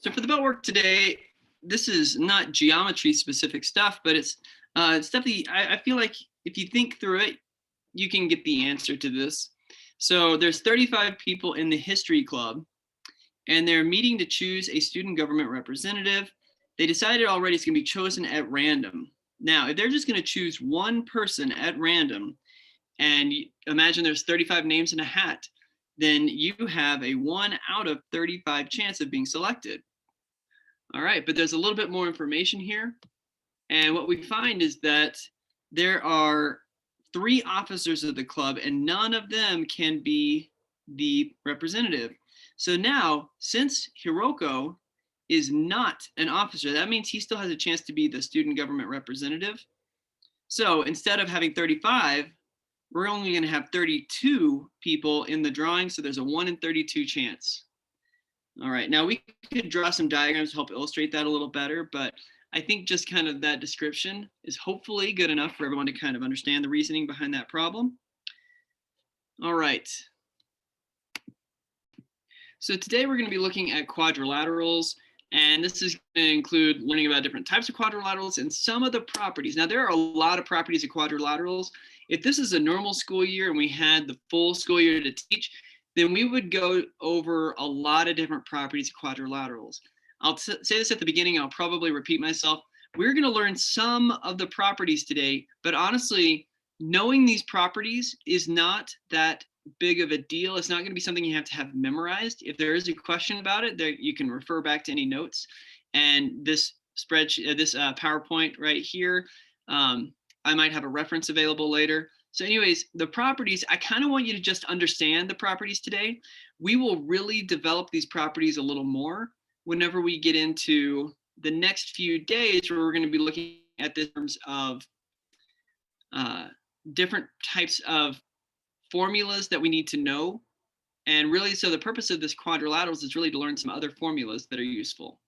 So for the belt work today, this is not geometry specific stuff, but it's stuff that I feel like if you think through it, you can get the answer to this. So there's 35 people in the history club, and they're meeting to choose a student government representative. They decided already it's going to be chosen at random. Now, if they're just going to choose one person at random, and imagine there's 35 names in a hat, then you have a 1 out of 35 chance of being selected. All right, but there's a little bit more information here. And what we find is that there are 3 officers of the club, and none of them can be the representative. So now, since Hiroko is not an officer, that means he still has a chance to be the student government representative. So instead of having 35, we're only going to have 32 people in the drawing. So there's a 1 in 32 chance. All right, now we could draw some diagrams to help illustrate that a little better, but I think just kind of that description is hopefully good enough for everyone to kind of understand the reasoning behind that problem. All right. So today we're going to be looking at quadrilaterals, and this is going to include learning about different types of quadrilaterals and some of the properties. Now, there are a lot of properties of quadrilaterals. If this is a normal school year and we had the full school year to teach, then we would go over a lot of different properties of quadrilaterals. I'll say this at the beginning, I'll probably repeat myself. We're going to learn some of the properties today, but honestly, knowing these properties is not that big of a deal. It's not going to be something you have to have memorized. If there is a question about it, there you can refer back to any notes. And this spreadsheet, this PowerPoint right here, I might have a reference available later. So anyways, the properties, I kind of want you to just understand the properties today. We will really develop these properties a little more whenever we get into the next few days, where we're going to be looking at this in terms of different types of formulas that we need to know. And really, so the purpose of this quadrilaterals is really to learn some other formulas that are useful.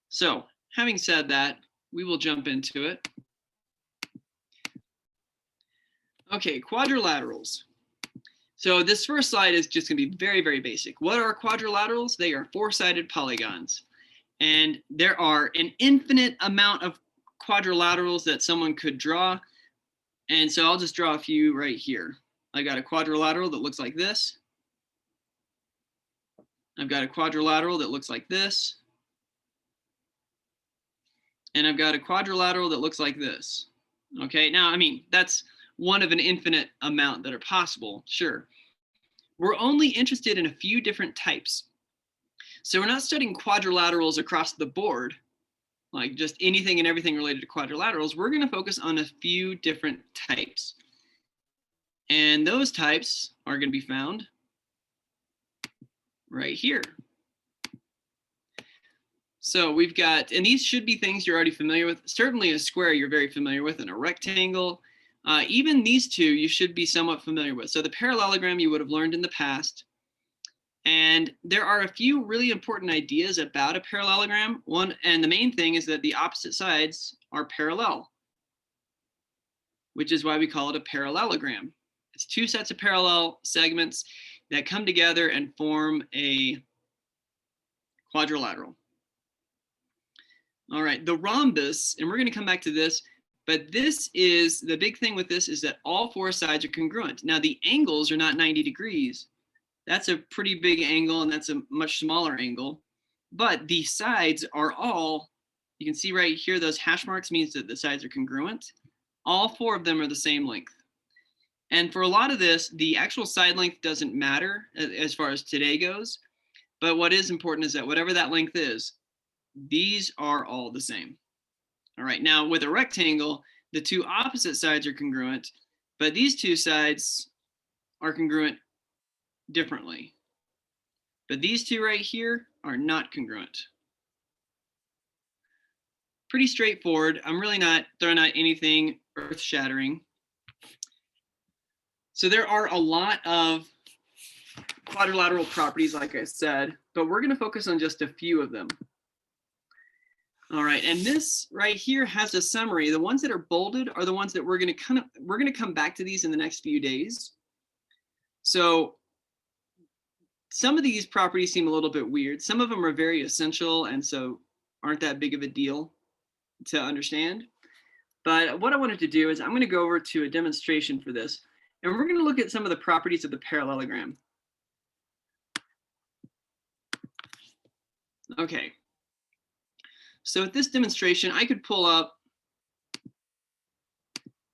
So having said that, we will jump into it. Okay, quadrilaterals. So this first slide is just going to be very, very basic. What are quadrilaterals? They are 4-sided polygons. And there are an infinite amount of quadrilaterals that someone could draw. And so I'll just draw a few right here. I got a quadrilateral that looks like this. I've got a quadrilateral that looks like this. And I've got a quadrilateral that looks like this. Okay, now, I mean, that's one of an infinite amount that are possible, sure. We're only interested in a few different types. So we're not studying quadrilaterals across the board, like just anything and everything related to quadrilaterals. We're going to focus on a few different types. And those types are going to be found right here. So we've got, and these should be things you're already familiar with. Certainly a square you're very familiar with, and a rectangle. Even these two you should be somewhat familiar with. So the parallelogram you would have learned in the past. And there are a few really important ideas about a parallelogram. One, and the main thing is that the opposite sides are parallel, which is why we call it a parallelogram. It's 2 sets of parallel segments that come together and form a quadrilateral. All right, the rhombus, and we're going to come back to this, but this is, the big thing with this is that all 4 sides are congruent. Now the angles are not 90 degrees. That's a pretty big angle, and that's a much smaller angle. But the sides are all, you can see right here, those hash marks means that the sides are congruent. All 4 of them are the same length. And for a lot of this, the actual side length doesn't matter as far as today goes. But what is important is that whatever that length is, these are all the same. All right, now with a rectangle, the 2 opposite sides are congruent, but these 2 sides are congruent differently. But these 2 right here are not congruent. Pretty straightforward. I'm really not throwing out anything earth-shattering. So there are a lot of quadrilateral properties, like I said, but we're going to focus on just a few of them. All right, and this right here has a summary. The ones that are bolded are the ones that we're going to come back to these in the next few days. So some of these properties seem a little bit weird. Some of them are very essential and so aren't that big of a deal to understand. But what I wanted to do is I'm going to go over to a demonstration for this, and we're going to look at some of the properties of the parallelogram. Okay. So with this demonstration, I could pull up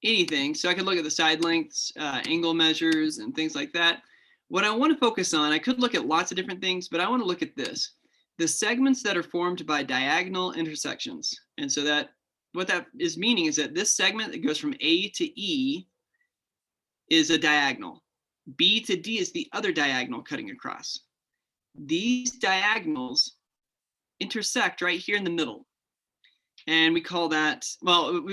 anything. So I could look at the side lengths, angle measures, and things like that. What I want to focus on, I could look at lots of different things, but I want to look at this, the segments that are formed by diagonal intersections. And so that what that is meaning is that this segment that goes from A to E is a diagonal. B to D is the other diagonal cutting across. These diagonals intersect right here in the middle. And we call that, well,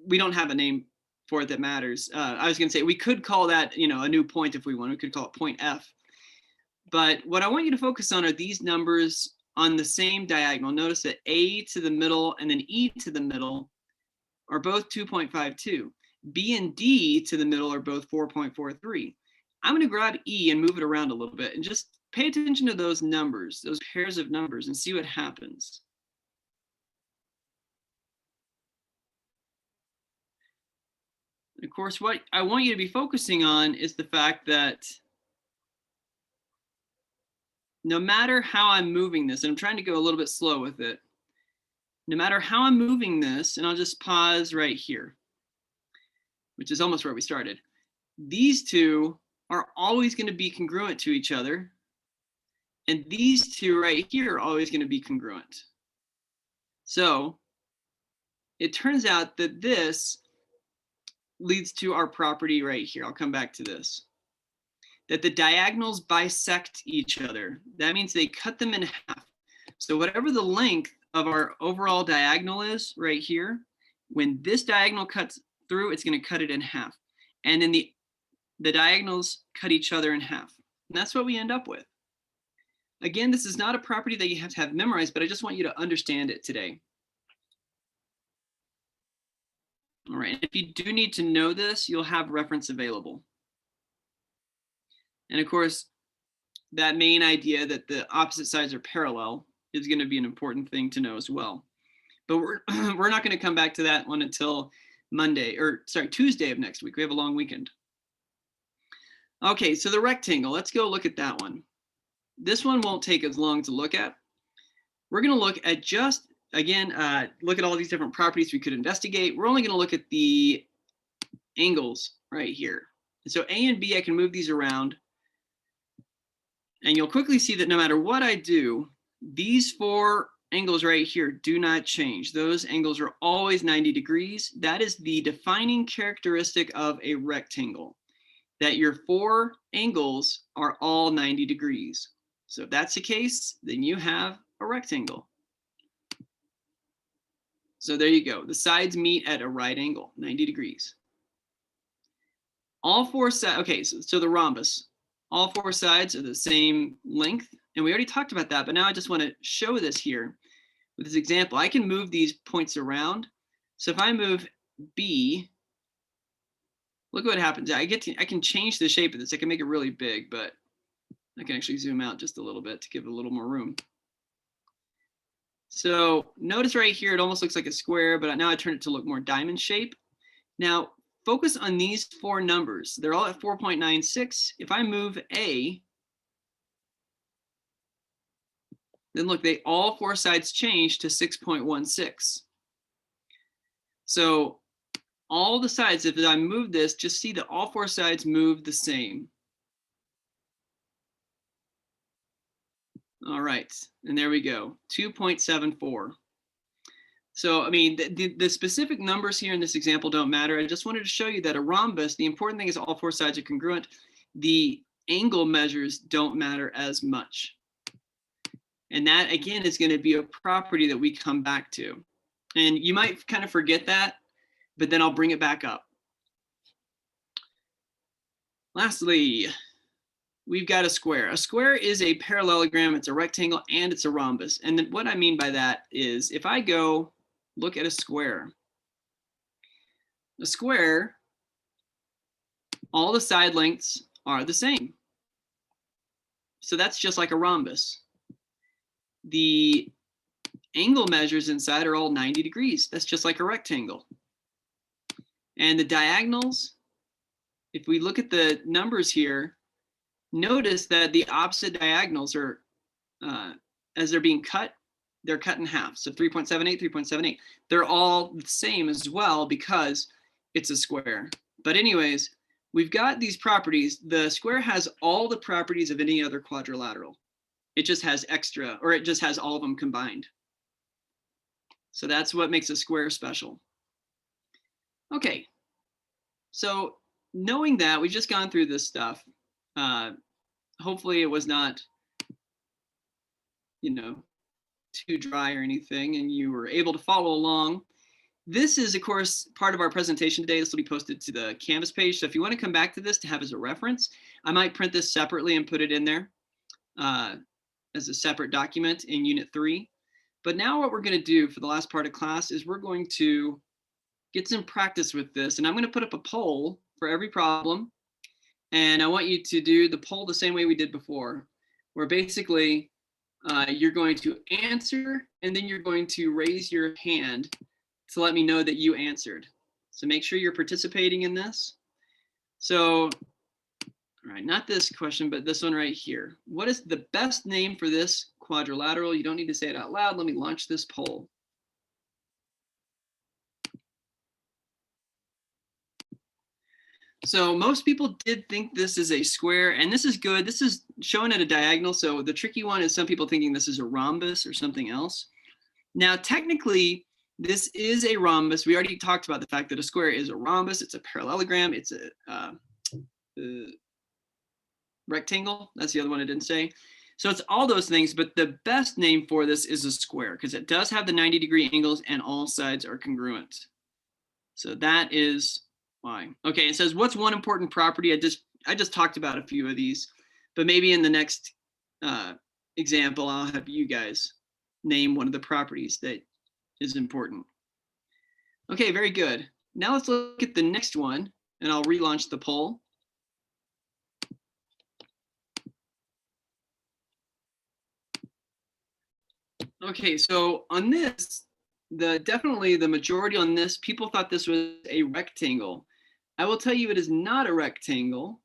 we don't have a name for it that matters. I was going to say we could call that, a new point if we want. We could call it point F. But what I want you to focus on are these numbers on the same diagonal. Notice that A to the middle and then E to the middle are both 2.52. B and D to the middle are both 4.43. I'm going to grab E and move it around a little bit and just pay attention to those numbers, those pairs of numbers, and see what happens. Of course, what I want you to be focusing on is the fact that no matter how I'm moving this, and I'm trying to go a little bit slow with it, no matter how I'm moving this, and I'll just pause right here, which is almost where we started. These two are always going to be congruent to each other, and these two right here are always going to be congruent. So it turns out that this leads to our property right here. I'll come back to this. That the diagonals bisect each other. That means they cut them in half. So whatever the length of our overall diagonal is right here, when this diagonal cuts through, it's going to cut it in half. And then the diagonals cut each other in half. And that's what we end up with. Again, this is not a property that you have to have memorized, but I just want you to understand it today. All right, if you do need to know this, you'll have reference available. And of course, that main idea that the opposite sides are parallel is going to be an important thing to know as well. But we're not going to come back to that one until Tuesday of next week. We have a long weekend. Okay, so the rectangle, let's go look at that one. This one won't take as long to look at. We're going to look at just, again, look at all these different properties we could investigate. We're only going to look at the angles right here. And so A and B, I can move these around. And you'll quickly see that no matter what I do, these four angles right here do not change. Those angles are always 90 degrees. That is the defining characteristic of a rectangle, that your four angles are all 90 degrees. So if that's the case, then you have a rectangle. So there you go. The sides meet at a right angle, 90 degrees. All four sides, okay, so the rhombus, all four sides are the same length. And we already talked about that, but now I just want to show this here with this example. I can move these points around. So if I move B, look what happens. I can change the shape of this. I can make it really big, but I can actually zoom out just a little bit to give it a little more room. So notice right here, it almost looks like a square, but now I turn it to look more diamond shape. Now focus on these four numbers. They're all at 4.96. If I move A, then look, all four sides change to 6.16. So all the sides, if I move this, just see that all four sides move the same. All right, and there we go, 2.74. So, I mean, the specific numbers here in this example don't matter. I just wanted to show you that a rhombus, the important thing is all four sides are congruent. The angle measures don't matter as much. And that, again, is going to be a property that we come back to. And you might kind of forget that, but then I'll bring it back up. Lastly, we've got a square. A square is a parallelogram, it's a rectangle, and it's a rhombus. And then what I mean by that is if I go look at a square, all the side lengths are the same. So that's just like a rhombus. The angle measures inside are all 90 degrees. That's just like a rectangle. And the diagonals, if we look at the numbers here, notice that the opposite diagonals are, as they're being cut, they're cut in half. So 3.78, 3.78. They're all the same as well because it's a square. But anyways, we've got these properties. The square has all the properties of any other quadrilateral. It just has extra, or it just has all of them combined. So that's what makes a square special. Okay, so knowing that, we've just gone through this stuff. Hopefully it was not, too dry or anything, and you were able to follow along. This is, of course, part of our presentation today. This will be posted to the Canvas page. So if you want to come back to this to have as a reference, I might print this separately and put it in there as a separate document in Unit 3. But now what we're going to do for the last part of class is we're going to get some practice with this. And I'm going to put up a poll for every problem. And I want you to do the poll the same way we did before, where basically you're going to answer and then you're going to raise your hand to let me know that you answered. So make sure you're participating in this. So, all right, not this question, but this one right here. What is the best name for this quadrilateral? You don't need to say it out loud. Let me launch this poll. So most people did think this is a square, and this is good. This is shown at a diagonal. So the tricky one is some people thinking this is a rhombus or something else. Now, technically, this is a rhombus. We already talked about the fact that a square is a rhombus. It's a parallelogram. It's a rectangle. That's the other one I didn't say. So it's all those things, but the best name for this is a square because it does have the 90-degree angles and all sides are congruent. So that is why. Okay, it says, what's one important property? I just talked about a few of these, but maybe in the next example, I'll have you guys name one of the properties that is important. Okay, very good. Now let's look at the next one, and I'll relaunch the poll. Okay, so on this, definitely the majority on this, people thought this was a rectangle. I will tell you it is not a rectangle.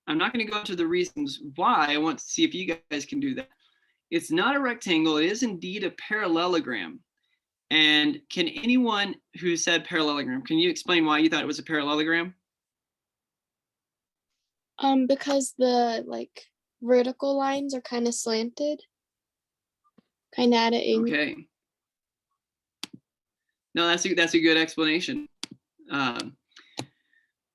I'm not going to go into the reasons why. I want to see if you guys can do that. It's not a rectangle. It is indeed a parallelogram. And can anyone who said parallelogram, can you explain why you thought it was a parallelogram? Because the vertical lines are kind of slanted, kind of at an angle. Okay. No, that's a good explanation.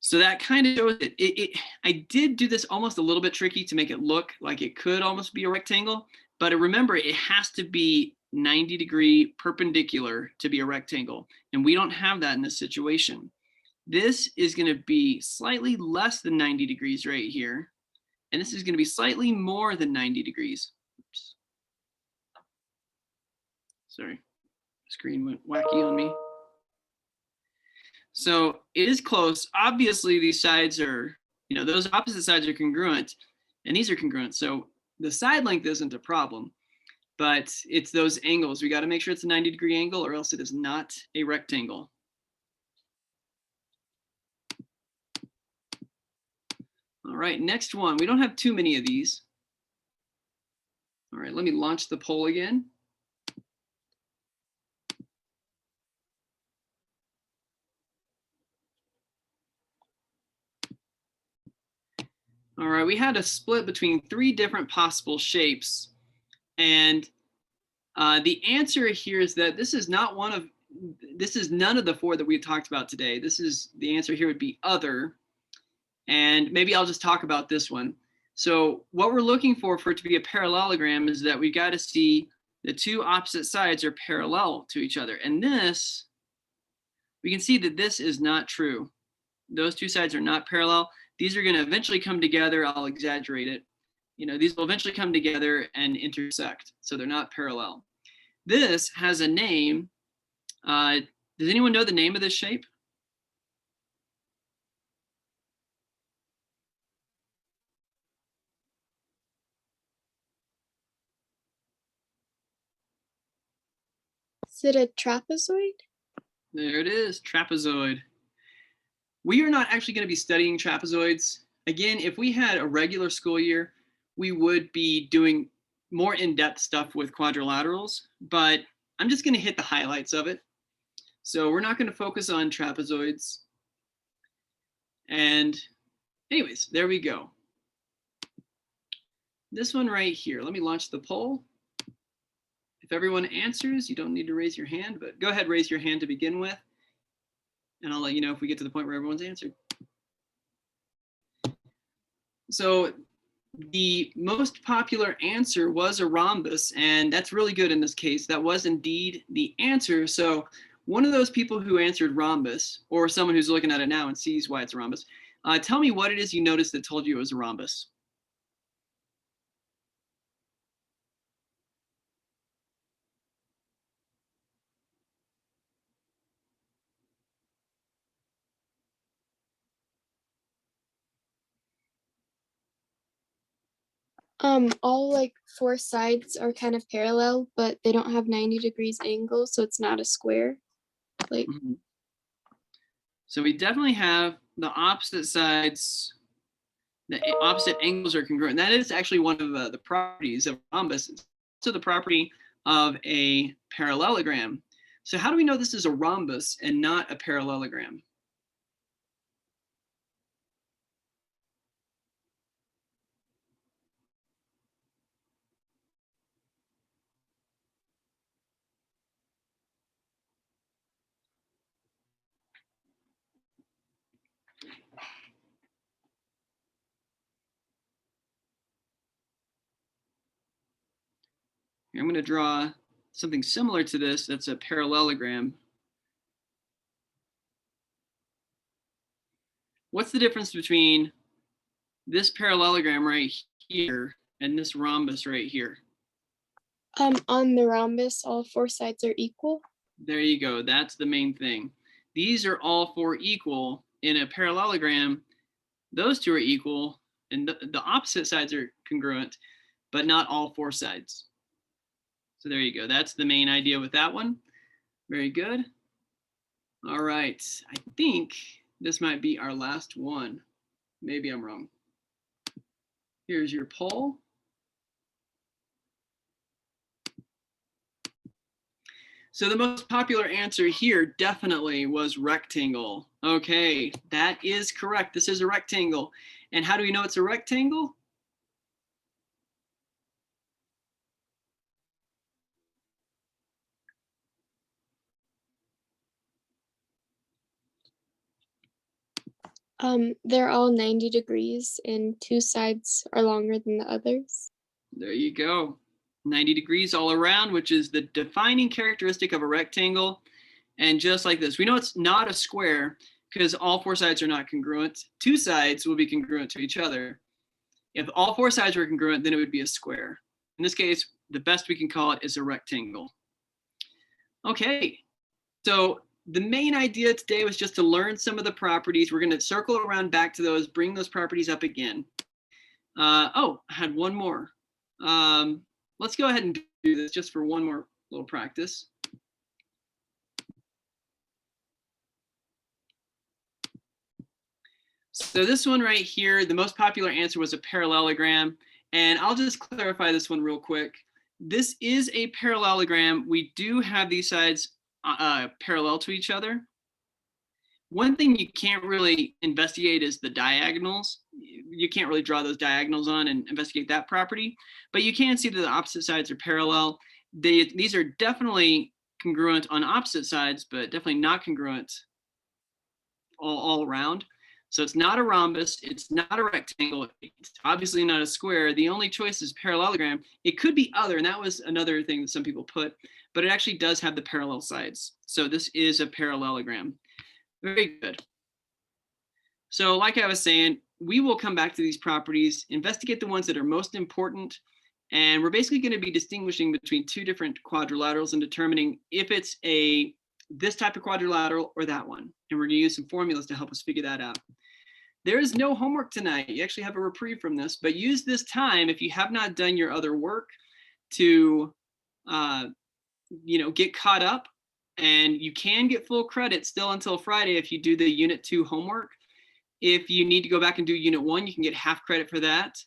So that kind of shows it. I did do this almost a little bit tricky to make it look like it could almost be a rectangle, but remember it has to be 90-degree perpendicular to be a rectangle, and we don't have that in this situation. This is going to be slightly less than 90 degrees right here, and this is going to be slightly more than 90 degrees. Oops. Sorry, screen went wacky on me. So it is close. Obviously, these sides are, those opposite sides are congruent, and these are congruent. So the side length isn't a problem, but it's those angles. We got to make sure it's a 90-degree angle, or else it is not a rectangle. All right, next one. We don't have too many of these. All right, let me launch the poll again. All right, we had a split between 3 different possible shapes. And the answer here is that this is none of the 4 that we talked about today. The answer here would be other. And maybe I'll just talk about this one. So what we're looking for it to be a parallelogram is that we got to see the 2 opposite sides are parallel to each other. And this, we can see that this is not true. Those 2 sides are not parallel. These are going to eventually come together. I'll exaggerate it. These will eventually come together and intersect. So they're not parallel. This has a name. Does anyone know the name of this shape? Is it a trapezoid? There it is, trapezoid. We are not actually going to be studying trapezoids. Again, if we had a regular school year, we would be doing more in-depth stuff with quadrilaterals, but I'm just going to hit the highlights of it. So we're not going to focus on trapezoids. And anyways, there we go. This one right here, let me launch the poll. If everyone answers, you don't need to raise your hand, but go ahead, raise your hand to begin with. And I'll let you know if we get to the point where everyone's answered. So the most popular answer was a rhombus, and that's really good in this case. That was indeed the answer. So one of those people who answered rhombus, or someone who's looking at it now and sees why it's a rhombus, tell me what it is you noticed that told you it was a rhombus. All like four sides are kind of parallel, but they don't have 90 degrees angle, so it's not a square. Like, So we definitely have the opposite sides, the opposite angles are congruent. That is actually one of the properties of rhombus. It's also the property of a parallelogram. So how do we know this is a rhombus and not a parallelogram? I'm going to draw something similar to this. That's a parallelogram. What's the difference between this parallelogram right here and this rhombus right here? on the rhombus, all four sides are equal. There you go. That's the main thing. These are all four equal. In a parallelogram, those two are equal, and the opposite sides are congruent, but not all four sides. So there you go. That's the main idea with that one. Very good. All right. I think this might be our last one. Maybe I'm wrong. Here's your poll. So the most popular answer here definitely was rectangle. Okay, that is correct. This is a rectangle. And how do we know it's a rectangle? They're all 90 degrees and two sides are longer than the others. There you go. 90 degrees all around, which is the defining characteristic of a rectangle. And just like this, we know it's not a square because all four sides are not congruent. Two sides will be congruent to each other. If all four sides were congruent, then it would be a square. In this case, the best we can call it is a rectangle. Okay, so the main idea today was just to learn some of the properties. We're going to circle around back to those, bring those properties up again. Oh, I had one more. Let's go ahead and do this just for one more little practice. So this one right here, the most popular answer was a parallelogram. And I'll just clarify this one real quick. This is a parallelogram. We do have these sides parallel to each other. One thing you can't really investigate is the diagonals. You can't really draw those diagonals on and investigate that property, but you can see that the opposite sides are parallel. These are definitely congruent on opposite sides, but definitely not congruent all around. So it's not a rhombus, it's not a rectangle, it's obviously not a square. The only choice is parallelogram. It could be other, and that was another thing that some people put, but it actually does have the parallel sides. So this is a parallelogram. Very good. So like I was saying, we will come back to these properties, investigate the ones that are most important, and we're basically going to be distinguishing between two different quadrilaterals and determining if it's this type of quadrilateral or that one. And we're going to use some formulas to help us figure that out. There is no homework tonight. You actually have a reprieve from this, but use this time if you have not done your other work to get caught up And you can get full credit still until Friday if you do the Unit 2 homework. If you need to go back and do Unit 1, you can get half credit for that.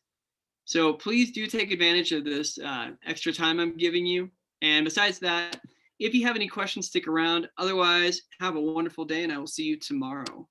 So please do take advantage of this extra time I'm giving you. And besides that, if you have any questions, stick around. Otherwise, have a wonderful day, and I will see you tomorrow.